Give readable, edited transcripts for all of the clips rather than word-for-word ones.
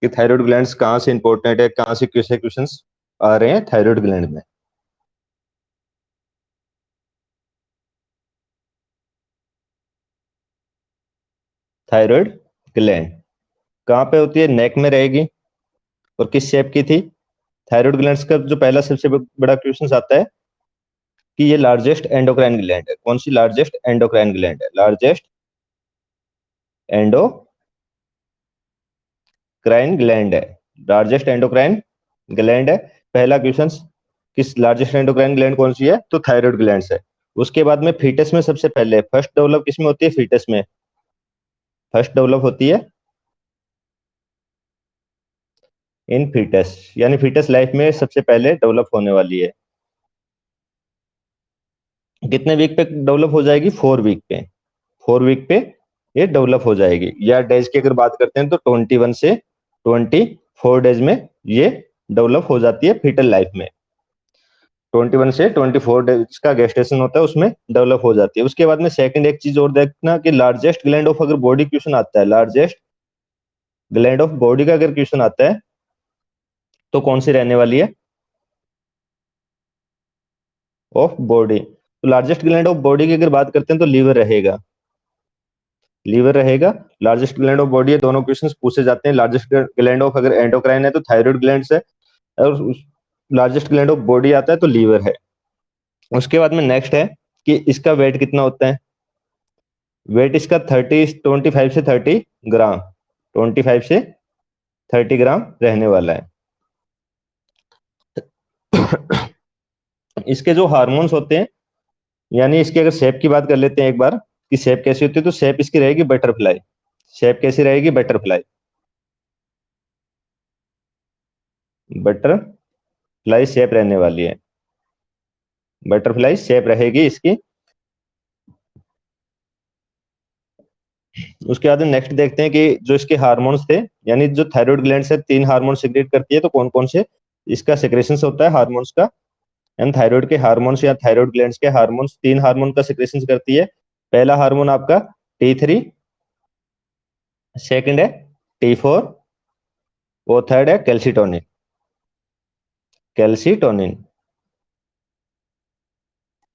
कि thyroid glands कहाँ से इंपॉर्टेंट है, कहाँ से कैसे क्वेश्चंस आ रहे हैं थायराइड ग्लैंड में। थायराइड ग्लैंड कहाँ पे होती है? नेक में रहेगी। और किस शेप की थी? थायराइड ग्लैंड्स का जो पहला सबसे बड़ा क्वेश्चन आता है कि ये लार्जेस्ट एंडोक्राइन ग्लैंड है। कौन सी लार्जेस्ट एंडोक्राइन ग्लैंड है? लार्जेस्ट एंडोक्राइन ग्लैंड है। लार्जेस्ट एंडोक्राइन ग्लैंड है। पहला क्वेश्चन, किस लार्जेस्ट एंडोक्राइन ग्लैंड कौन सी है? तो थायराइड ग्लैंड्स है। उसके बाद में फीटस में सबसे पहले फर्स्ट डेवलप किसमें होती है? फीटस में फर्स्ट डेवलप होती है इन फीटस, यानी फीटस लाइफ में सबसे पहले डेवलप होने वाली है। कितने वीक पे डेवलप हो जाएगी? 4 वीक पे। 4 वीक पे ये डेवलप हो जाएगी। या डेज की अगर बात करते हैं तो 21 से 24 डेज में ये डेवलप हो जाती है फीटल लाइफ में। 21 से 24 डेज का गेस्टेशन होता है, उसमें डेवलप हो जाती है। उसके बाद में सेकंड एक चीज और देखना कि लार्जेस्ट ग्लैंड ऑफ अगर बॉडी क्वेश्चन आता है, लार्जेस्ट ग्लैंड ऑफ बॉडी का अगर क्वेश्चन आता है तो कौन सी रहने वाली है? Of body. तो लार्जेस्ट ग्लैंड ऑफ बॉडी की अगर बात करते हैं तो लीवर रहेगा। लीवर रहेगा। लार्जेस्ट ग्लैंड ऑफ बॉडी है, दोनों क्वेश्चंस पूछे जाते हैं। लार्जेस्ट ग्लैंड ऑफ अगर एंडोक्राइन है तो थायराइड ग्लैंड है, और लार्जेस्ट ग्लैंड ऑफ बॉडी आता है तो लीवर है। उसके बाद में नेक्स्ट है कि इसका वेट कितना होता है? वेट इसका 25 से 30 ग्राम, 25 से 30 ग्राम रहने वाला है। इसके जो हार्मोन्स होते हैं, यानी इसकी अगर शेप की बात कर लेते हैं एक बार कि शेप कैसी होती है, तो शेप इसकी रहेगी बटरफ्लाई। शेप कैसी रहेगी? बटरफ्लाई। बटरफ्लाई शेप रहने वाली है। बटरफ्लाई शेप रहेगी इसकी। उसके बाद नेक्स्ट देखते हैं कि जो इसके हार्मोन्स थे, यानी जो थायराइड ग्लैंड से 3 हार्मोन सिक्रेट करती है, तो कौन कौन से इसका सिक्रेशन होता है हार्मोन्स का? एंड थायराइड के हार्मोन्स या थायराइड ग्लैंड्स के हार्मोन्स 3 हार्मोन का सिक्रेशन करती है। पहला हार्मोन आपका T3, सेकंड है T4, और थर्ड है कैल्सिटोनिन। Calcitonin,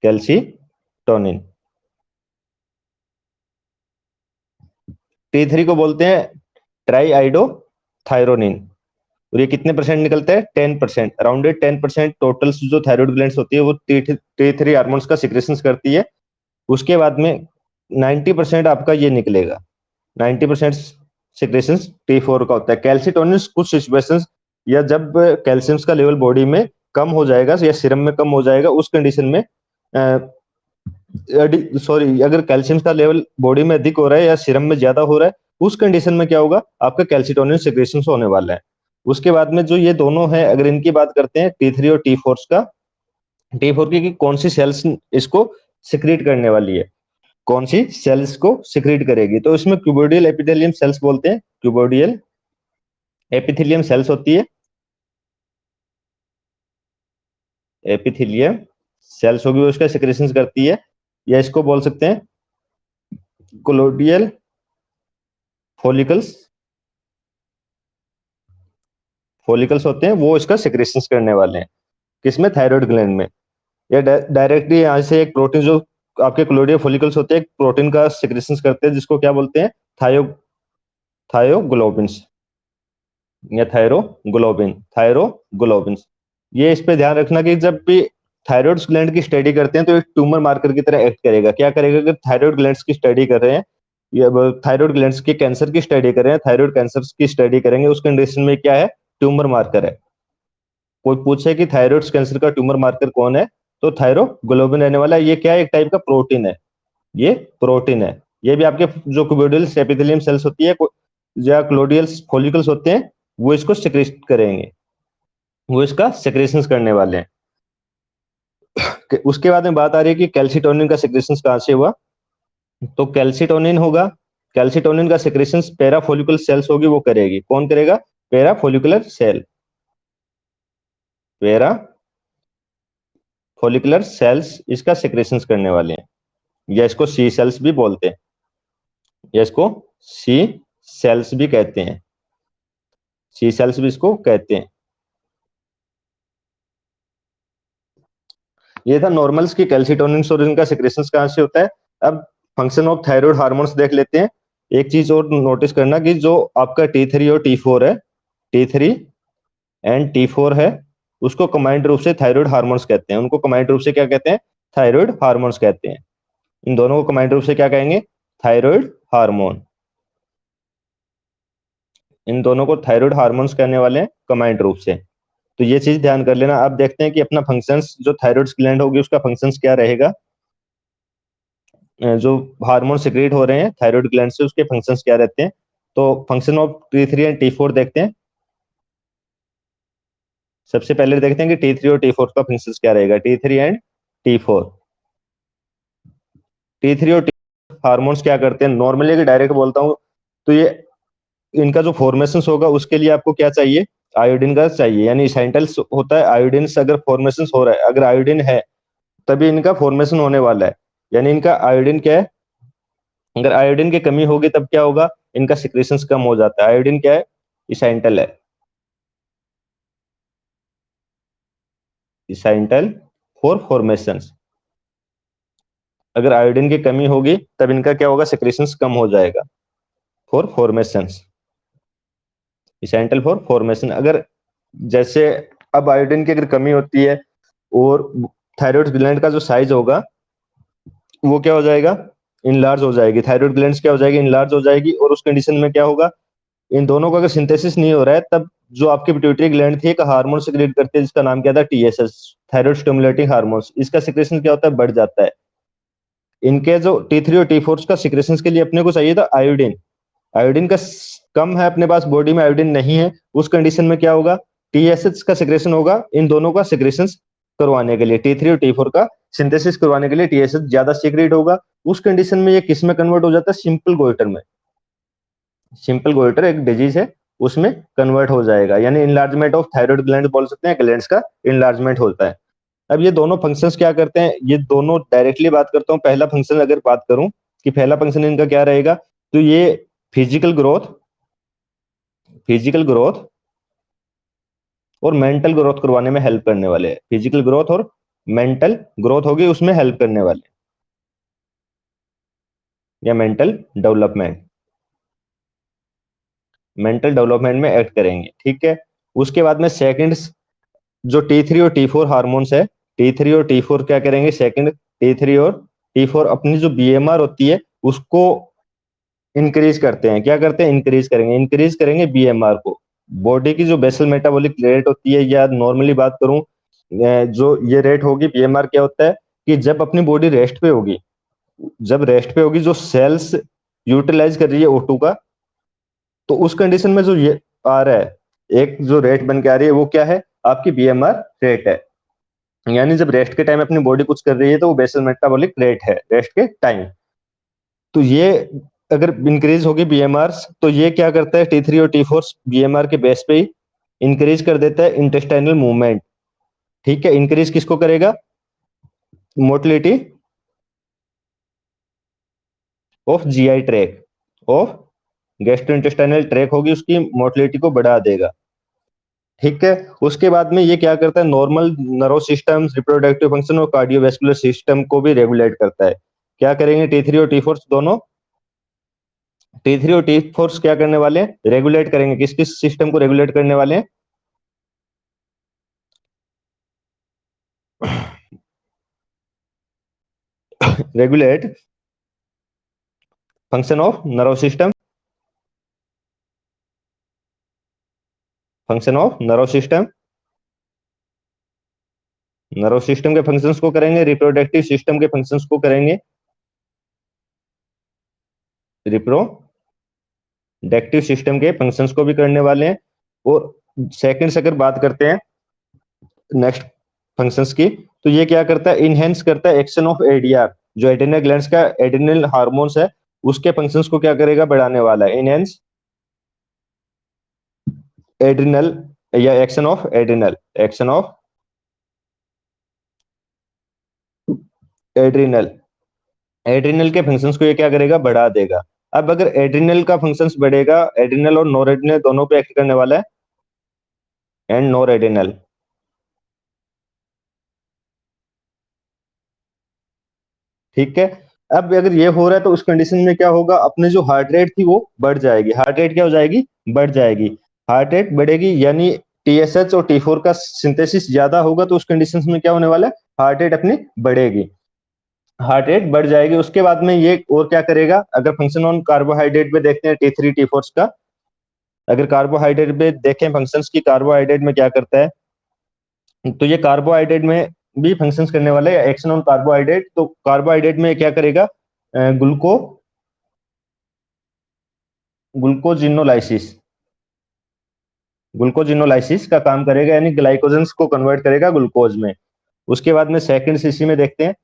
calcitonin. T3 को बोलते हैं ट्राईआइडो थायरोनिन। और ये कितने परसेंट निकलता है? 10%, अराउंडेड 10% टोटल जो थायराइड ग्लैंड्स होती है वो T3 हार्मोन्स का सिक्रेशन करती है। उसके बाद में 90% आपका ये निकलेगा, 90% सिक्रेशन T4 का होता है। कैल्सिटोनिन कुछ सिचुएशंस, या जब कैल्शियम का लेवल बॉडी में कम हो जाएगा या सीरम में कम हो जाएगा, उस कंडीशन में सॉरी, अगर कैल्शियम का लेवल बॉडी में अधिक हो रहा है या सीरम में ज्यादा हो रहा है, उस कंडीशन में क्या होगा? आपका कैल्सिटोनिन सिक्रेशन होने वाला है। उसके बाद में जो ये दोनों है, अगर इनकी बात करते हैं T3 और T4 का, T4 की कौन सी सेल्स इसको सिक्रीट करने वाली है, कौन सी सेल्स को सिक्रीट करेगी? तो इसमें क्यूबोडियल एपिथेलियम सेल्स बोलते हैं। क्यूबोडियल एपिथेलियम सेल्स होती है, एपिथेलियम सेल्स होगी, वो इसका सिक्रेशन करती है। या इसको बोल सकते हैं कोलोडियल फॉलिकल्स, फॉलिकल्स होते हैं, वो इसका सिक्रेशन करने वाले हैं। किसमें? थायराइड ग्लैंड में। या डायरेक्टली यहाँ से एक प्रोटीन जो आपके क्लोडियल फॉलिकल्स होते हैं, एक प्रोटीन का सिक्रेशन करते हैं, जिसको क्या बोलते हैं? थायोग्लोबिन्स या थायरोग्लोबिन्स। ये इस पे ध्यान रखना कि जब भी थायराइड ग्लैंड की स्टडी करते हैं तो एक ट्यूमर मार्कर की तरह एक्ट करेगा। क्या करेगा? अगर थायराइड ग्लैंड्स की स्टडी कर रहे हैं या थायराइड ग्लैंड्स के कैंसर की स्टडी कर रहे हैं, थायराइड कैंसर की स्टडी करेंगे, उस कंडीशन में क्या है? ट्यूमर मार्कर है। कोई पूछे कि थायराइड कैंसर का ट्यूमर मार्कर कौन है, तो थायरोग्लोबिन रहने वाला है। ये क्या है? एक टाइप का प्रोटीन है। ये प्रोटीन है। ये भी आपके जो क्यूबोडियल एपिथेलियम सेल्स होती है या क्लोडियल फॉलिकल्स होते हैं, वो इसको सिक्रेट करेंगे, वो इसका सिक्रेशन करने वाले हैं। उसके बाद में बात आ रही है कि कैल्सिटोनिन का सिक्रेशन कहां से हुआ? तो कैल्सिटोनिन होगा, कैल्सिटोनिन का सिक्रेशन पैरा फॉलिकुलर सेल्स होगी, वो करेगी। कौन करेगा? Para follicular cell, para follicular cells इसका सिक्रेशन करने वाले हैं। या इसको सी सेल्स भी बोलते हैं, या इसको सी सेल्स भी कहते हैं। सी सेल्स भी इसको कहते हैं। ये था नॉर्मल्स की कैल्सिटोनिन और इनका सिक्रेशंस कहाँ से होता है। अब फंक्शन ऑफ थायराइड हार्मोन्स देख लेते हैं। एक चीज और नोटिस करना कि जो आपका T3 और T4 है, T3 एंड T4 है, उसको कंबाइंड रूप से थायराइड हार्मोन्स कहते हैं। उनको कंबाइंड रूप से क्या कहते हैं? थायराइड हार्मोन्स कहते हैं। इन दोनों को कंबाइंड रूप से क्या कहेंगे? Thyroid hormone. इन दोनों को थायराइड हार्मोन्स कहने वाले हैं कंबाइंड रूप से। तो ये चीज ध्यान कर लेना। अब देखते हैं कि अपना फंक्शंस, जो थायराइड ग्लैंड होगी उसका फंक्शंस क्या रहेगा। जो हार्मोन सिक्रेट हो रहे हैं थायराइड ग्लैंड से, उसके फंक्शंस क्या रहते हैं। तो function of T3 and T4 देखते हैं। सबसे पहले देखते हैं कि T3 और T4 का फंक्शंस क्या रहेगा। T3 एंड T4, T3 और T4 हार्मोन्स क्या करते हैं। नॉर्मली अगर डायरेक्ट बोलता हूँ तो ये इनका जो फॉर्मेशन होगा उसके लिए आपको क्या चाहिए? आयोडीन का चाहिए, यानी इसेंटल्स होता है आयोडीन से। अगर फॉर्मेशन हो रहा है, अगर आयोडीन है तभी इनका फॉर्मेशन होने वाला है, यानी इनका आयोडीन क्या है। अगर आयोडीन की कमी होगी तब क्या होगा? इनका सिक्रेशंस कम हो जाता है। आयोडीन क्या है? इसेंटल है, इसेंटल फॉर फॉर्मेशंस। अगर आयोडीन की कमी होगी तब इनका क्या होगा? सिक्रेशंस कम हो जाएगा फॉर फॉर्मेशंस, इसेंटल फॉर फॉर्मेशन। अगर जैसे अब आयोडीन की अगर कमी होती है और थायराइड ग्लैंड का जो साइज होगा वो क्या हो जाएगा? इनलार्ज हो जाएगी। थायराइड ग्लैंड्स क्या हो जाएगी? इनलार्ज हो जाएगी। और उस कंडीशन में क्या होगा? इन दोनों का अगर सिंथेसिस नहीं हो रहा है तब जो आपकी पिट्यूटरी ग्लैंड थी एक हार्मोन सिक्रेट करती है जिसका नाम क्या था? TSH, thyroid stimulating hormones. इसका सिक्रेशन क्या होता है? बढ़ जाता है। इनके जो T3 और T4 का सिक्रेशन के लिए अपने को चाहिए था आयोडीन। आयोडीन का कम है अपने पास, बॉडी में आयोडीन नहीं है। उस कंडीशन में क्या होगा? TSH का सिक्रेशन होगा इन दोनों का सिक्रेशन करवाने के लिए। T3 और T4 का सिंथेसिस करवाने के लिए TSH ज्यादा सीक्रेट होगा। उस कंडीशन में ये किस में कन्वर्ट हो जाता है? सिंपल गोइटर में। सिंपल गोइटर एक डिजीज है, उसमें कन्वर्ट हो जाएगा, यानी इनलार्जमेंट ऑफ थायराइड ग्लैंड बोल सकते हैं। ग्लैंड्स का इनलार्जमेंट होता है। अब ये दोनों फंक्शंस क्या करते हैं, ये दोनों डायरेक्टली बात करता हूँ। पहला फंक्शन अगर बात करूं कि पहला फंक्शन इनका क्या रहेगा, तो ये फिजिकल ग्रोथ, फिजिकल ग्रोथ और मेंटल ग्रोथ करवाने में हेल्प करने वाले हैं। फिजिकल ग्रोथ और मेंटल ग्रोथ होगी उसमें हेल्प करने वाले, या मेंटल डेवलपमेंट, मेंटल डेवलपमेंट में एक्ट करेंगे। ठीक है। उसके बाद में सेकंड, जो T3 और T4 हार्मोन्स है, T3 और T4 क्या करेंगे? सेकंड, T3 और T4 अपनी जो BMR होती है उसको इंक्रीज करते हैं। क्या करते हैं? इंक्रीज करेंगे, इंक्रीज करेंगे BMR को। बॉडी की जो बेसल मेटाबॉलिक रेट होती है, या नॉर्मली बात करूं जो ये रेट होगी BMR, क्या होता है कि जब अपनी बॉडी रेस्ट पे होगी, जब रेस्ट पे होगी, जो सेल्स यूटिलाइज कर रही है O2 का, तो उस कंडीशन में जो ये आ रहा है, एक जो रेट बन के आ रही है वो क्या है? आपकी BMR रेट है। यानी जब रेस्ट के टाइम अपनी बॉडी कुछ कर रही है तो वो बेसल मेटाबॉलिक रेट है रेस्ट के टाइम। तो ये अगर इंक्रीज होगी BMR, तो ये क्या करता है? T3 और T4 BMR के बेस पे ही इंक्रीज कर देता है इंटेस्टाइनल मूवमेंट। ठीक है। इंक्रीज किसको करेगा? Motility of GI track, of gastrointestinal tract होगी, उसकी मोटिलिटी को बढ़ा देगा। ठीक है। उसके बाद में ये क्या करता है? Normal nerve system, reproductive function और कार्डियोवैस्कुलर सिस्टम को भी रेगुलेट करता है। क्या करेंगे T3 और T4 दोनों? T3 और T4 क्या करने वाले हैं? रेगुलेट करेंगे। किस किस सिस्टम को रेगुलेट करने वाले हैं? Regulate function of nerve system, function of nerve system, nerve system के फंक्शंस को करेंगे, रिप्रोडक्टिव सिस्टम के फंक्शंस को करेंगे, रिप्रोडक्टिव सिस्टम के फंक्शंस को भी करने वाले हैं। और सेकंड से अगर बात करते हैं नेक्स्ट फंक्शंस की, तो ये क्या करता है? इनहेंस करता है एक्शन ऑफ ADR, जो एड्रिनल ग्लैंड्स का एड्रिनल हार्मोन्स है उसके फंक्शंस को क्या करेगा? बढ़ाने वाला है। इनहेंस एड्रिनल, या action of adrenal, action of adrenal, adrenal के फंक्शंस को ये क्या करेगा? बढ़ा देगा। अब अगर एड्रिनल का फंक्शंस बढ़ेगा, एड्रिनल और नॉर एड्रिनल दोनों पे एक्ट करने वाला है, एंड नोरेडिनल। ठीक है। अब अगर ये हो रहा है तो उस कंडीशन में क्या होगा, अपने जो हार्ट रेट थी वो बढ़ जाएगी। हार्ट रेट क्या हो जाएगी, बढ़ जाएगी। हार्ट रेट बढ़ेगी यानी टीएसएच और टी4 का सिंथेसिस ज्यादा होगा, तो उस कंडीशन में क्या होने वाला है, हार्ट रेट अपनी बढ़ेगी। हार्ट रेट बढ़ जाएगी। उसके बाद में ये और क्या करेगा, अगर फंक्शन ऑन कार्बोहाइड्रेट पे देखते हैं टी3 टी4 का, अगर कार्बोहाइड्रेट पे देखें फंक्शंस की, कार्बोहाइड्रेट में क्या करता है, तो ये कार्बोहाइड्रेट में भी फंक्शंस करने वाला है एक्शन ऑन कार्बोहाइड्रेट। तो कार्बोहाइड्रेट में क्या करेगा, ग्लूको ग्लूकोजिनोलाइसिस ग्लूकोजिनोलाइसिस का काम करेगा, यानी ग्लाइकोजन्स को कन्वर्ट करेगा ग्लूकोज में। उसके बाद में सेकंड सीसी में देखते हैं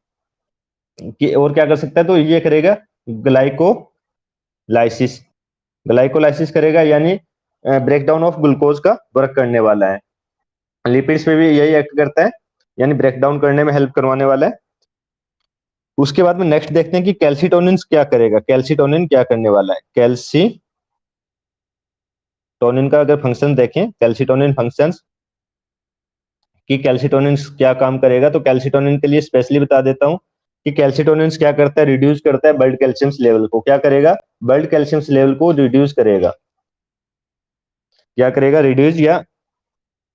कि और क्या कर सकता है, तो ये करेगा ग्लाइकोलाइसिस। ग्लाइकोलाइसिस करेगा यानी ब्रेकडाउन ऑफ ग्लूकोज का वर्क करने वाला है। लिपिड्स पे भी यही एक्ट करता है, यानी ब्रेकडाउन करने में हेल्प करवाने वाला है। उसके बाद में नेक्स्ट देखते हैं कि कैल्सिटोनिन क्या करेगा। कैल्सिटोनिन क्या करने वाला है, कैल्सिटोनिन का अगर फंक्शन देखें, कैल्सिटोनिन फंक्शंस कि कैल्सिटोनिन क्या काम करेगा, तो कैल्सिटोनिन के लिए स्पेशली बता देता हूं कि कैल्सिटोनिन क्या करता है, रिड्यूस करता है ब्लड कैल्शियम लेवल को। क्या करेगा, ब्लड कैल्शियम लेवल को रिड्यूस करेगा। क्या करेगा, रिड्यूस या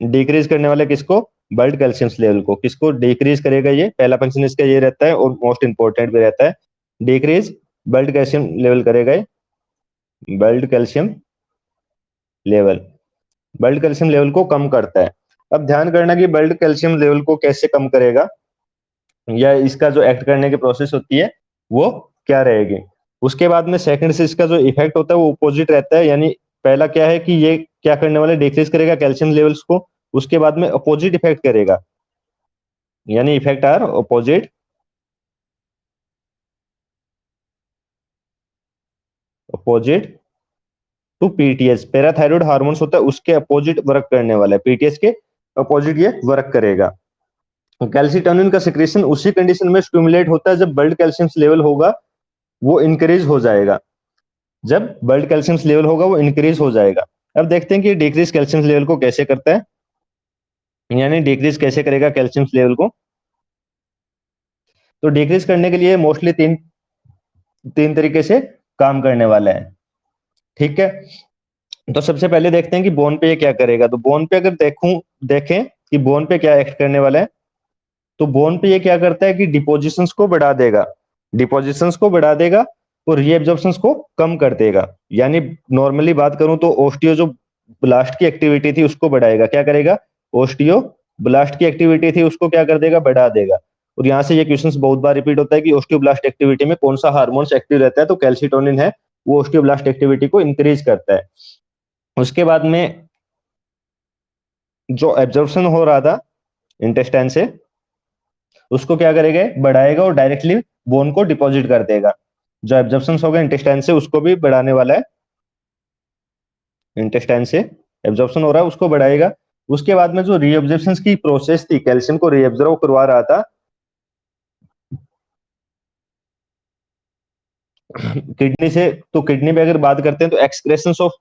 डिक्रीज करने वाला किसको, ब्लड कैल्शियम लेवल को। किसको डिक्रीज करेगा, ये पहला फंक्शन इसका ये रहता है और मोस्ट इंपॉर्टेंट भी रहता है। डिक्रीज ब्लड कैल्शियम लेवल करेगा ये, blood calcium level, blood calcium level को कम करता है। अब ध्यान करना कि ब्लड कैल्शियम लेवल को कैसे कम करेगा, या इसका जो एक्ट करने की प्रोसेस होती है वो क्या रहेगी। उसके बाद में सेकंड से इसका जो इफेक्ट होता है वो अपोजिट रहता है। यानी पहला क्या है कि ये क्या करने वाला है, डिक्रीज करेगा कैल्शियम लेवल्स को। उसके बाद में अपोजिट इफेक्ट करेगा, यानी effect are opposite opposite to PTS. Parathyroid hormones होता है उसके अपोजिट वर्क करने वाला है, पीटीएस के अपोजिट ये वर्क करेगा। कैल्सिटोनिन का सिक्रेशन उसी कंडीशन में स्टिमुलेट होता है जब ब्लड कैल्शियम लेवल होगा वो इंक्रीज हो जाएगा। जब ब्लड कैल्शियम लेवल होगा वो इंक्रीज हो जाएगा। अब देखते हैं कि डिक्रीज कैल्शियम लेवल को कैसे करता है, यानी डिक्रीज कैसे करेगा कैल्शियम लेवल को। तो डिक्रीज करने के लिए मोस्टली तीन तीन तरीके से काम करने वाला है। ठीक है। तो सबसे पहले देखते हैं कि बोन पे ये क्या करेगा। तो बोन पे अगर देखें कि बोन पे क्या एक्ट करने वाला है, तो बोन पे ये क्या करता है कि डिपोजिशंस को बढ़ा देगा, डिपोजिशंस को बढ़ा देगा और रीएब्जॉर्प्शंस को कम कर देगा। यानी नॉर्मली बात करूं तो ओस्टियो जो ब्लास्ट की एक्टिविटी थी उसको बढ़ाएगा। क्या करेगा, ओस्टियो ब्लास्ट की एक्टिविटी थी उसको क्या कर देगा, बढ़ा देगा। और यहाँ से ये क्वेश्चंस बहुत बार रिपीट होता है कि ओस्टियोब्लास्ट एक्टिविटी में कौन सा हार्मोन्स एक्टिव रहता है, तो कैल्सिटोनिन है, वो ओस्टियोब्लास्ट एक्टिविटी को इंक्रीज करता है। उसके बाद में जो एब्जॉर्प्शन हो रहा था इंटेस्टाइन से उसको क्या करेगा, बढ़ाएगा और डायरेक्टली बोन को डिपॉजिट कर देगा। जो एब्जॉर्प्शन होगा इंटेस्टाइन से उसको भी बढ़ाने वाला है, इंटेस्टाइन से एब्जॉर्प्शन हो रहा है उसको बढ़ाएगा। उसके बाद में जो रीअब्जॉर्प्शन की प्रोसेस थी, कैल्शियम को रीअब्जॉर्ब करवा रहा था किडनी से, तो किडनी में अगर बात करते हैं तो एक्सक्रेशन ऑफ,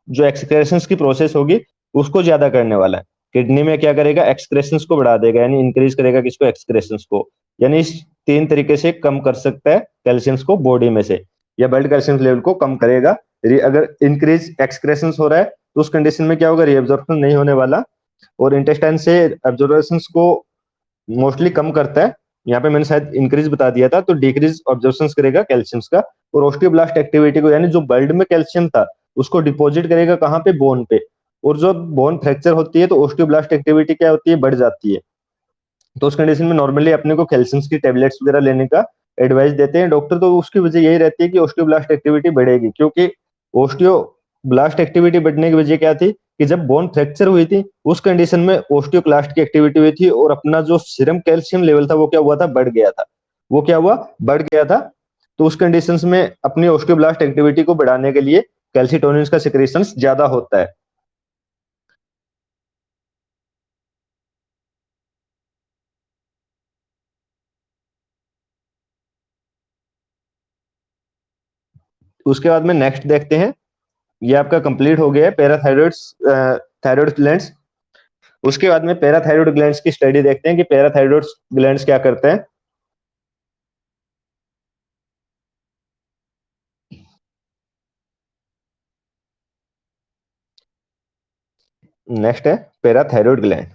जो एक्सक्रेशन की प्रोसेस होगी उसको ज्यादा करने वाला है। किडनी में क्या करेगा, एक्सक्रेशन को बढ़ा देगा, यानी इंक्रीज करेगा किसको, एक्सक्रेशन को। यानी इस तीन तरीके से कम कर सकता है कैल्शियम को बॉडी में से, या ब्लड कैल्शियम लेवल को कम करेगा। अगर इंक्रीज एक्सक्रेशन हो रहा है तो उस कंडीशन में क्या होगा, रीअब्जॉर्प्शन नहीं होने वाला और इंटेस्टाइन से एब्जॉर्प्शन को मोस्टली कम करता है। यहाँ पे मैंने शायद इंक्रीज बता दिया था, तो डिक्रीज ऑब्जर्वेशन करेगा कैल्शियम का। और ओस्टियोब्लास्ट एक्टिविटी को, यानी जो ब्लड में कैल्शियम था उसको डिपॉजिट करेगा कहाँ पे, बोन पे। और जो बोन फ्रैक्चर होती है तो ओस्टियोब्लास्ट एक्टिविटी क्या होती है, बढ़ जाती है। तो उस कंडीशन में नॉर्मली अपने को कैल्शियम की टेबलेट्स वगैरह लेने का एडवाइस देते हैं डॉक्टर। तो उसकी वजह यही रहती है कि ओस्टियोब्लास्ट एक्टिविटी बढ़ेगी, क्योंकि ओस्टियोब्लास्ट एक्टिविटी बढ़ने की वजह क्या थी कि जब बोन फ्रैक्चर हुई थी उस कंडीशन में ओस्टियोक्लास्ट की एक्टिविटी हुई थी और अपना जो सीरम कैल्शियम लेवल था वो क्या हुआ था, बढ़ गया था। वो क्या हुआ, बढ़ गया था। तो उस कंडीशंस में अपनी ओस्टियोब्लास्ट एक्टिविटी को बढ़ाने के लिए कैल्सिटोनिन का सिक्रेशन ज्यादा होता है। उसके बाद में नेक्स्ट देखते हैं, ये आपका कंप्लीट हो गया है पैराथायरॉइड, थायराइड ग्लैंड्स। उसके बाद में पैराथायरॉइड ग्लैंड्स की स्टडी देखते हैं कि पैराथायरॉइड ग्लैंड्स क्या करते हैं। नेक्स्ट है पैराथायरॉइड ग्लैंड।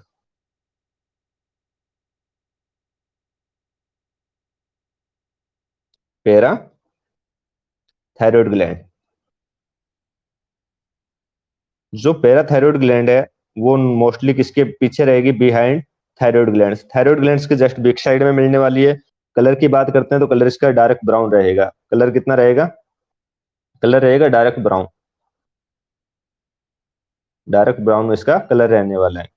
पैराथायरॉइड ग्लैंड, जो पैराथायरॉइड ग्लैंड है वो मोस्टली किसके पीछे रहेगी? Behind thyroid glands. Thyroid glands के जस्ट बैक साइड में मिलने वाली है। कलर की बात करते हैं तो कलर इसका डार्क ब्राउन रहेगा। कलर कितना रहेगा? कलर रहेगा डार्क ब्राउन। डार्क ब्राउन इसका कलर रहने वाला है।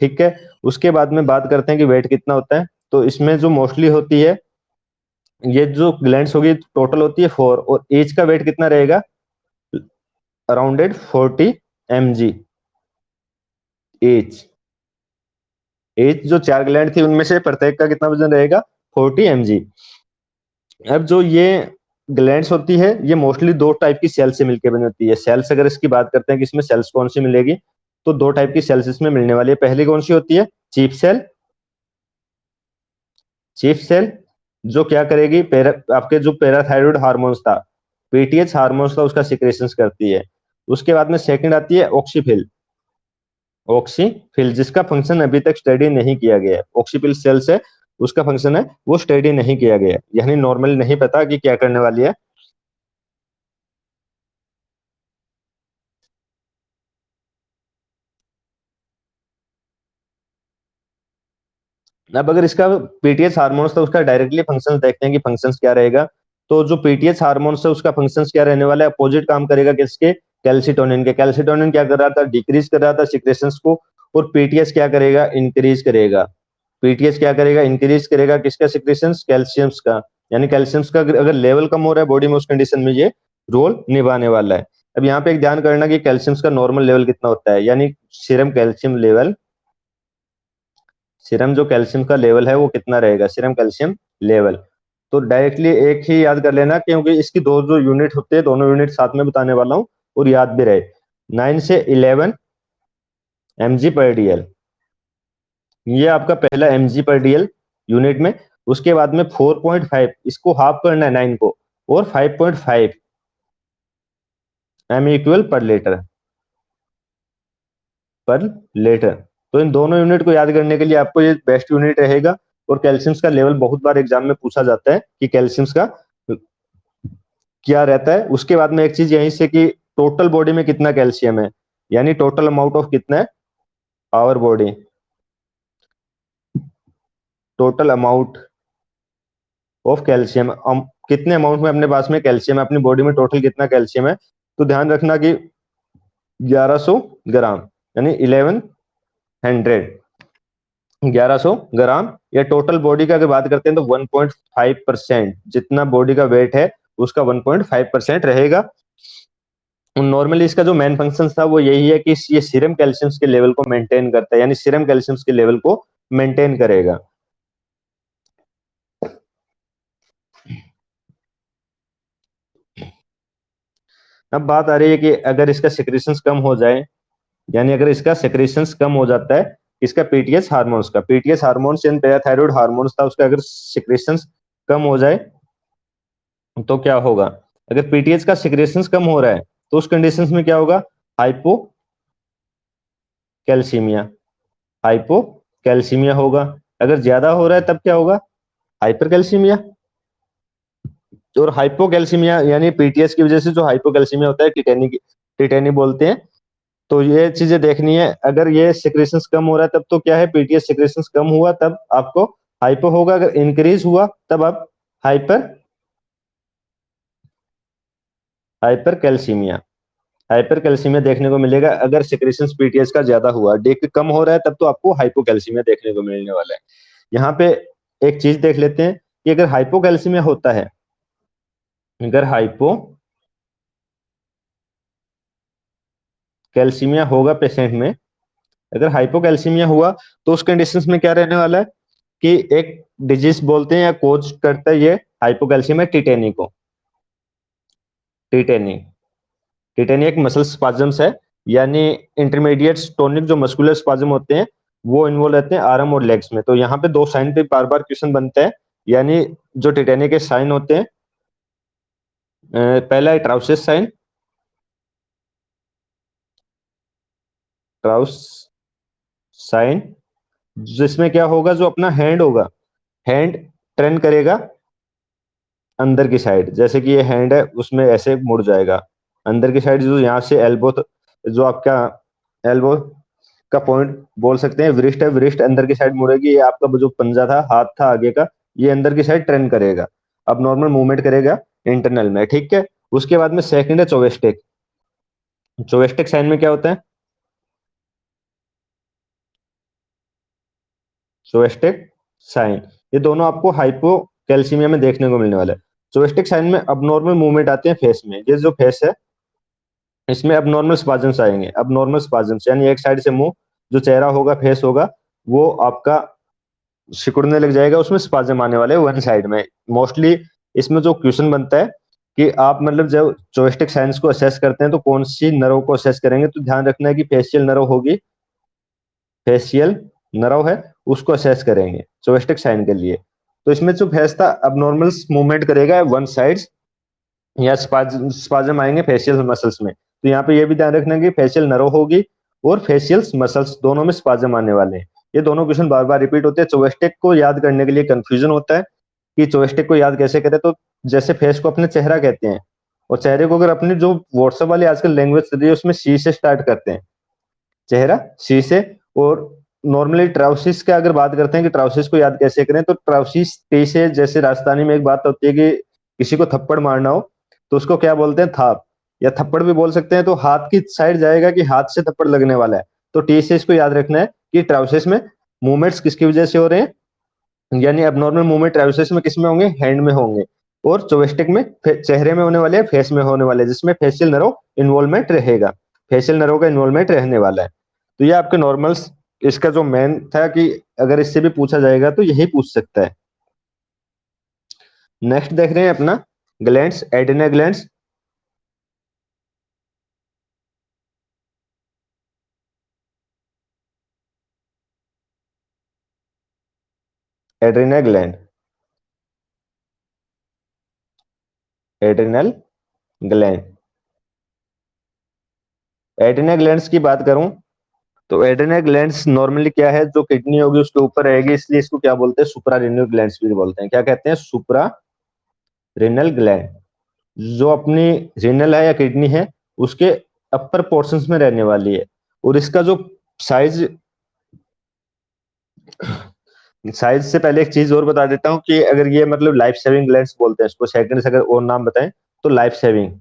ठीक है, उसके बाद में बात करते हैं कि वेट कितना होता है। तो इसमें जो मोस्टली होती है, ये जो ग्लैंड्स होगी टोटल होती है 4, और एज का वेट कितना रहेगा? Arounded 40 mg। एज एज जो 4 ग्लैंड थी उनमें से प्रत्येक का कितना वजन रहेगा? 40 mg। अब जो ये ग्लैंड्स होती है ये मोस्टली दो टाइप की सेल से मिलकर बनी होती है। सेल्स अगर इसकी बात करते हैं कि इसमें सेल्स कौन सी मिलेगी, तो दो टाइप की सेल्स इसमें मिलने वाली है। पहली कौन सी होती है? Chief cell. चीफ सेल जो क्या करेगी, आपके जो पैराथायरॉइड हार्मोन्स था, पीटीएच हार्मोन्स था, उसका सिक्रेशंस करती है। उसके बाद में सेकंड आती है ऑक्सीफिल। ऑक्सीफिल जिसका फंक्शन अभी तक स्टडी नहीं किया गया है। ऑक्सीफिल सेल्स है, उसका फंक्शन है वो स्टडी नहीं किया गया, यानी नॉर्मली नहीं पता कि क्या करने वाली है। अब अगर इसका पीटीएच हार्मोन्स था उसका डायरेक्टली फंक्शन देखते हैं कि फंक्शंस क्या रहेगा। तो जो पीटीएच हार्मोन्स है उसका फंक्शंस क्या रहने वाला है? अपोजिट काम करेगा किसके? कैल्सिटोनिन के। कैल्सिटोनिन क्या कर रहा था? डिक्रीज कर रहा था सिक्रेशंस को, और पीटीएच क्या करेगा? इंक्रीज करेगा। पीटीएच क्या करेगा? इंक्रीज करेगा किसका सिक्रेशंस? कैल्शियम्स का। यानी कैल्शियम्स का अगर लेवल कम हो रहा है बॉडी में, उस कंडीशन में ये रोल निभाने वाला है। अब यहाँ पे एक ध्यान करना कि कैल्शियम्स का नॉर्मल लेवल कितना होता है, यानी सीरम कैल्शियम लेवल। सीरम जो कैल्शियम का लेवल है वो कितना रहेगा? Serum calcium level. तो डायरेक्टली एक ही याद कर लेना, क्योंकि इसकी दो जो यूनिट होते हैं दोनों यूनिट साथ में बताने वाला हूं और याद भी रहे। 9 से 11 mg/dl, ये आपका पहला mg/dl यूनिट में। उसके बाद में 4.5, इसको हाफ करना है 9 को, और 5.5 m²/लीटर। पर लीटर। तो इन दोनों यूनिट को याद करने के लिए आपको ये बेस्ट यूनिट रहेगा। और कैल्शियम का लेवल बहुत बार एग्जाम में पूछा जाता है कि कैल्शियम का क्या रहता है। उसके बाद में एक चीज यहीं से कि टोटल बॉडी में कितना कैल्शियम है, यानी टोटल अमाउंट ऑफ कितना है our body. Total amount of calcium, कितने अमाउंट में अपने पास में कैल्शियम है, अपनी बॉडी में टोटल कितना कैल्शियम है। तो ध्यान रखना कि 1100 ग्राम, यानी 1100, 1100 ग्राम, या टोटल बॉडी का अगर बात करते हैं तो 1.5%, जितना बॉडी का वेट है उसका 1.5% रहेगा। नॉर्मली इसका जो मेन फंक्शन था वो यही है कि ये सीरम कैल्शियम के लेवल को मेंटेन करता है, यानी सीरम कैल्शियम के लेवल को मेंटेन करेगा। अब बात आ रही है कि अगर इसका सिक्रेशंस कम हो जाए, यानी अगर इसका सिक्रेशंस कम हो जाता है, इसका पीटीएच हार्मोन्स का, पीटीएच हार्मोन्स यानी पैराथायरॉइड हार्मोन्स था, उसका अगर सिक्रेशंस कम हो जाए तो क्या होगा? अगर पीटीएच का सिक्रेशंस कम हो रहा है तो उस कंडीशंस में क्या होगा? हाइपोकैल्सीमिया। हाइपोकैल्सीमिया होगा। अगर ज्यादा हो रहा है तब क्या होगा? हाइपरकैल्सीमिया। और हाइपोकैल्सीमिया यानी पीटीएस की वजह से जो हाइपोकैल्सीमिया होता है, टिटेनी बोलते हैं। तो ये चीजें देखनी है। अगर ये सिक्रेशंस कम हो रहा है तब तो क्या है? पीटीएस सिक्रेशंस कम हुआ तब आपको हाइपो होगा। अगर इंक्रीज हुआ तब आप हाइपर हाइपरकैल्सीमिया हाइपरकैल्सीमिया देखने को मिलेगा। अगर सिक्रेशंस पीटीएस का ज्यादा हुआ, डी कम हो रहा है तब तो आपको हाइपोकैल्सीमिया देखने को मिलने वाला है। यहाँ पे एक चीज देख लेते हैं कि अगर हाइपोकैल्सीमिया होता है, अगर हाइपोकैल्सीमिया होगा पेशेंट में, अगर हाइपोकैल्सीमिया हुआ तो उस कंडीशंस में क्या रहने वाला है कि एक डिजीज बोलते हैं या कोज करता है ये हाइपोकैल्सीमिया, टिटेनी को। टिटेनी टिटेनी एक मसल स्पाजम्स है, यानी इंटरमीडिएट टोनिक जो मस्कुलर स्पाजम होते हैं वो इन्वॉल्व रहते हैं आर्म और लेग्स में। तो यहाँ पे 2 साइन पे बार-बार क्वेश्चन बनता है, यानी जो टिटेनिया के साइन होते हैं, पहला है ट्राउसिस साइन, ट्राउस साइन, जिसमें क्या होगा, जो अपना हैंड होगा, हैंड टर्न करेगा अंदर की साइड, जैसे कि ये हैंड है उसमें ऐसे मुड़ जाएगा अंदर की साइड, जो यहाँ से एल्बो, जो आपका एल्बो का पॉइंट बोल सकते हैं, वृष्ट है, वृष्ट अंदर की साइड मुड़ेगी, ये आपका जो पंजा था, हाथ था आगे का, ये अंदर की साइड टर्न करेगा, अब नॉर्मल मूवमेंट करेगा इंटरनल में, ठीक है। उसके बाद में सेकंड है चोवेस्टिक। चोवेस्टिक साइन में क्या होता है, चोवेस्टिक साइन, ये दोनों आपको हाइपोकैल्सीमिया में देखने को मिलने वाला है। चोवेस्टिक साइन में अब मूवमेंट आते हैं फेस में, ये जो फेस है इसमें अब नॉर्मल स्पाजम्स आएंगे, अब नॉर्मल स्पाजम्स यानी एक साइड से मुंह, जो चेहरा होगा, फेस होगा, वो आपका सिकुड़ने लग जाएगा, उसमें स्पाजम आने वाले वन साइड में। मोस्टली इसमें जो क्वेश्चन बनता है कि आप मतलब जब जोइस्टिक साइंस को असेस करते हैं तो कौन सी नर्व को असेस करेंगे, तो ध्यान रखना है कि फेशियल नर्व होगी, फेशियल नर्व है, उसको असेस करेंगे जोइस्टिक साइन के लिए। तो इसमें जो फेस था अब नॉर्मल मूवमेंट करेगा वन साइड, या स्पाजम आएंगे फेशियल मसल्स में। तो यहाँ पे ये भी ध्यान रखना कि फेशियल नर्व होगी और फेशियल मसल्स दोनों में स्पाजम आने वाले हैं। ये दोनों क्वेश्चन बार बार रिपीट होते हैं। चोवेस्टिक को याद करने के लिए कंफ्यूजन होता है कि चोवेस्टिक को याद कैसे करें, तो जैसे फेस को अपने चेहरा कहते हैं, और चेहरे को अगर अपनी जो व्हाट्सएप वाली आजकल लैंग्वेज चल रही है उसमें सी से स्टार्ट करते हैं, चेहरा सी से। और नॉर्मली ट्राउसिस का अगर बात करते हैं कि ट्राउसिस को याद कैसे करें, तो ट्राउसिस टी से, जैसे राजस्थानी में एक बात होती है कि किसी को थप्पड़ मारना हो तो उसको क्या बोलते हैं, थाप, या थप्पड़ भी बोल सकते हैं। तो हाथ की साइड जाएगा कि हाथ से थप्पड़ लगने वाला है, तो टी से इसको याद रखना है कि ट्राउसिस में मूवमेंट्स किसकी वजह से हो रहे हैं, यानी अब मूवमेंट ट्राउसिस में किस में होंगे, हैंड में होंगे, और चोवेस्टिक में चेहरे में होने वाले हैं, फेस में होने वाले हैं, जिसमें फेशियल नर्व इन्वॉल्वमेंट रहेगा, फेशियल नर्व का इन्वॉल्वमेंट रहने वाला है। तो ये आपके नॉर्मल्स, इसका जो मेन था कि अगर इससे भी पूछा जाएगा तो यही पूछ सकता है। नेक्स्ट देख रहे हैं अपना glands, adrenal glands. Adrenal gland, adrenal gland, adrenal glands की बात करूं तो एड्रिनल ग्लैंड्स नॉर्मली क्या है, जो किडनी होगी उसके ऊपर रहेगी, इसलिए इसको क्या बोलते हैं, सुप्रा रिनल ग्लैंड्स भी बोलते हैं। क्या कहते हैं, सुप्रा रिनल ग्लैंड, जो अपनी रिनल है या किडनी है उसके अपर पोर्शंस में रहने वाली है। और इसका जो साइज, साइज से पहले एक चीज और बता देता हूं कि अगर ये मतलब लाइफ सेविंग ग्लैंड्स बोलते हैं इसको, सेकंड से अगर और नाम बताएं तो life saving,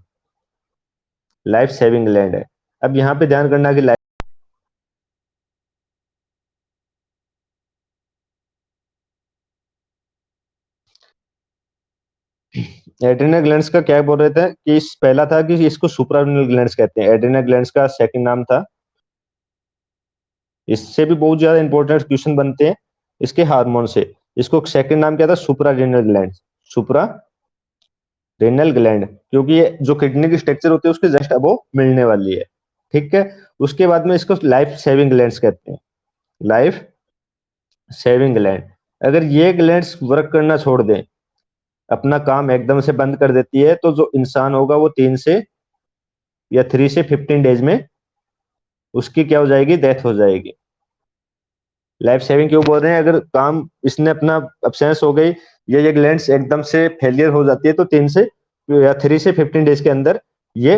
life saving gland है। अब यहाँ पे ध्यान करना कि एड्रिनल ग्लैंड्स का क्या बोल रहे थे कि पहला था कि इसको सुप्रारिनल ग्लैंड्स कहते हैं, एड्रिनल ग्लैंड्स का सेकंड नाम था। इससे भी बहुत ज्यादा इंपॉर्टेंट क्वेश्चन बनते हैं इसके हार्मोन से। इसको सेकंड नाम क्या था, सुप्रारिनल ग्लैंड, सुप्रा रेनल ग्लैंड, क्योंकि ये जो किडनी की स्ट्रक्चर होती है उसके जस्ट अबव मिलने वाली है, ठीक है। उसके बाद में इसको लाइफ सेविंग ग्लैंड्स कहते हैं, लाइफ सेविंग ग्लैंड। अगर ये ग्लैंड्स वर्क करना छोड़ दें, अपना काम एकदम से बंद कर देती है, तो जो इंसान होगा वो 3 से 15 डेज में उसकी क्या हो जाएगी, डेथ हो जाएगी। लाइफ सेविंग क्यों बोल रहे हैं, अगर काम इसने अपना अब्सेंस हो गई या ये ग्लैंड्स एकदम से फेलियर हो जाती है, तो 3 से 15 डेज के अंदर ये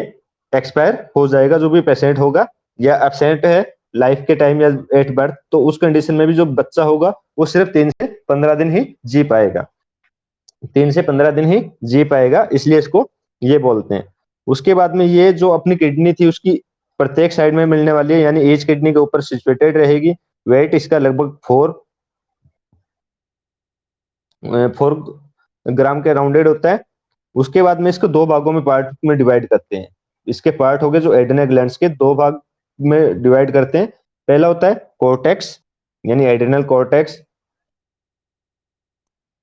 एक्सपायर हो जाएगा, जो भी पेशेंट होगा, या एब्सेंट है लाइफ के टाइम या एट बर्थ, तो उस कंडीशन में भी जो बच्चा होगा वो सिर्फ 3 से 15 दिन ही जी पाएगा, 3 से 15 दिन ही जी पाएगा, इसलिए इसको ये बोलते हैं। उसके बाद में ये जो अपनी किडनी थी उसकी प्रत्येक साइड में मिलने वाली है, यानी ईच किडनी के ऊपर सिचुएटेड रहेगी। वेट इसका लगभग 4 ग्राम के राउंडेड होता है। उसके बाद में इसको 2 भागों में पार्ट में डिवाइड करते हैं। इसके पार्ट हो गए जो एड्रिनल ग्लैंड्स के 2 भाग में डिवाइड करते हैं। पहला होता है कॉर्टेक्स, यानी एड्रिनल कॉर्टेक्स।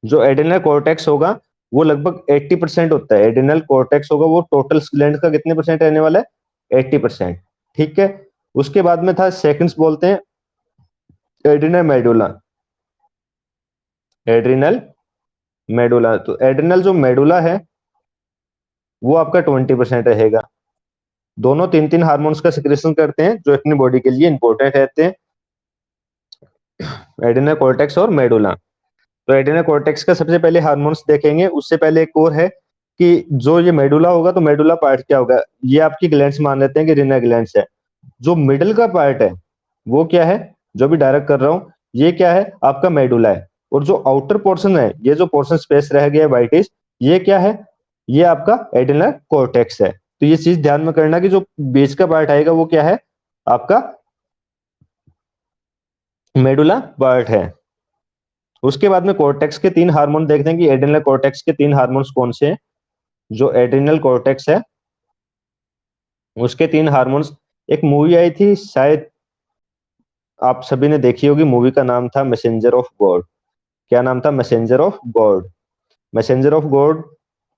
जो एड्रिनल कॉर्टेक्स होगा वो लगभग 80% होता है, एड्रिनल कॉर्टेक्स होगा वो टोटल ग्लैंड का कितने परसेंट रहने वाला है, 80%, ठीक है। उसके बाद में था सेकंड्स बोलते हैं, एड्रिनल मेडुला, एड्रिनल मेडुला। तो एड्रिनल जो मेडुला है वो आपका 20% रहेगा। दोनों 3-3 हार्मोन्स का सिक्रेशन करते हैं जो अपनी बॉडी के लिए इंपॉर्टेंट रहते हैं, एड्रिनल कॉर्टेक्स और मेडुला। तो एड्रिनल कॉर्टेक्स का सबसे पहले हार्मोन्स देखेंगे, उससे पहले एक और है कि जो ये मेडुला होगा तो मेडुला पार्ट क्या होगा, ये आपकी ग्लैंड्स मान लेते हैं कि रीनल ग्लैंड्स है। जो मिडिल का पार्ट है वो क्या है, जो भी डायरेक्ट कर रहा हूं, ये क्या है आपका मेडुला है। और जो आउटर पोर्शन है, ये जो पोर्शन स्पेस रह गया वाइटिस, ये क्या है, ये आपका एड्रिनल कॉर्टेक्स है। तो ये चीज ध्यान में करना कि जो बीच का पार्ट आएगा वो क्या है, आपका मेडुला पार्ट है। उसके बाद में कॉर्टेक्स के 3 हार्मोन देखते हैं कि एड्रिनल कॉर्टेक्स के 3 हार्मोन्स कौन से हैं। जो एड्रिनल कॉर्टेक्स है उसके 3 हार्मोन्स, एक मूवी आई थी शायद आप सभी ने देखी होगी, मूवी का नाम था मैसेंजर ऑफ गॉड। क्या नाम था, messenger of God. Messenger of God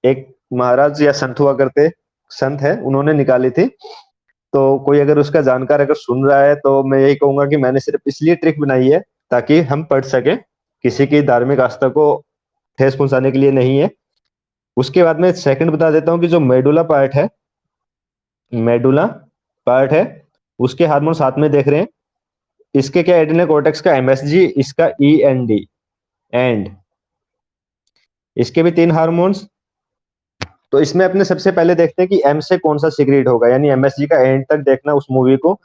एक महाराज या संत हुआ करते, संत है, उन्होंने निकाली थी। तो कोई अगर उसका जानकार अगर सुन रहा है तो मैं यही कहूंगा कि मैंने सिर्फ इसलिए ट्रिक बनाई है ताकि हम पढ़ सके, किसी की धार्मिक आस्था को ठेस पहुंचाने के लिए नहीं है। उसके बाद में सेकंड बता देता हूँ कि जो मेडुला पार्ट है, मेडुला पार्ट है, उसके हार्मोन साथ में देख रहे हैं। इसके क्या, एड्रिनल कॉर्टेक्स का एमएसजी, इसका ईएनडी एंड, इसके भी 3 हार्मोन्स। तो इसमें अपने सबसे पहले देखते हैं कि एम से कौन सा सिक्रीट होगा, यानी एमएसजी का एंड तक देखना उस मूवी को,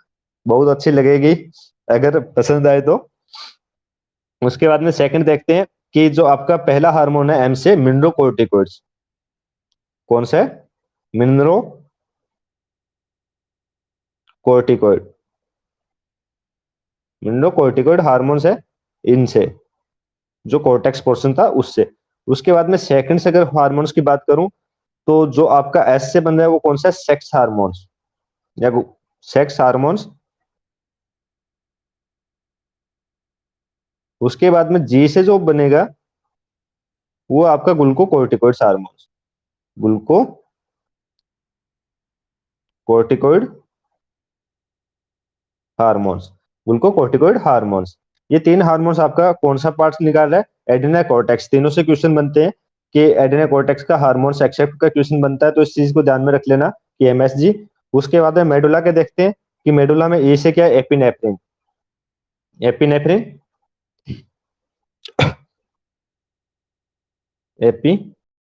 बहुत अच्छी लगेगी अगर पसंद आए तो। उसके बाद में सेकंड देखते हैं कि जो आपका पहला हार्मोन है एम से, मिनरोकॉर्टिकॉइड्स, कौन सा है, मिनरोकॉर्टिकॉइड, मिनरोकॉर्टिकॉइड हार्मोन्स है इनसे, जो कॉर्टेक्स पोर्शन था उससे। उसके बाद में सेकंड से अगर हार्मोन्स की बात करूं तो जो आपका एस से बन रहा है वो कौन सा है, सेक्स हार्मोन्स या सेक्स हार्मोन्स। उसके बाद में जी से जो बनेगा वो आपका glucocorticoid hormones, glucocorticoid hormones, glucocorticoid hormones. ये 3 हार्मोन्स आपका कौन सा पार्ट निकाल रहा है, एड्रिनल कॉर्टेक्स। तीनों से क्वेश्चन बनते हैं कि एड्रिनल कॉर्टेक्स का हार्मोन्स एक्सेप्ट का क्वेश्चन बनता है, तो इस चीज को ध्यान में रख लेना कि एमएसजी। उसके बाद में मेडुला के देखते हैं कि मेडुला में ए से क्या है, एपिनेफ्रिन, एपिनेफ्रिन, एपी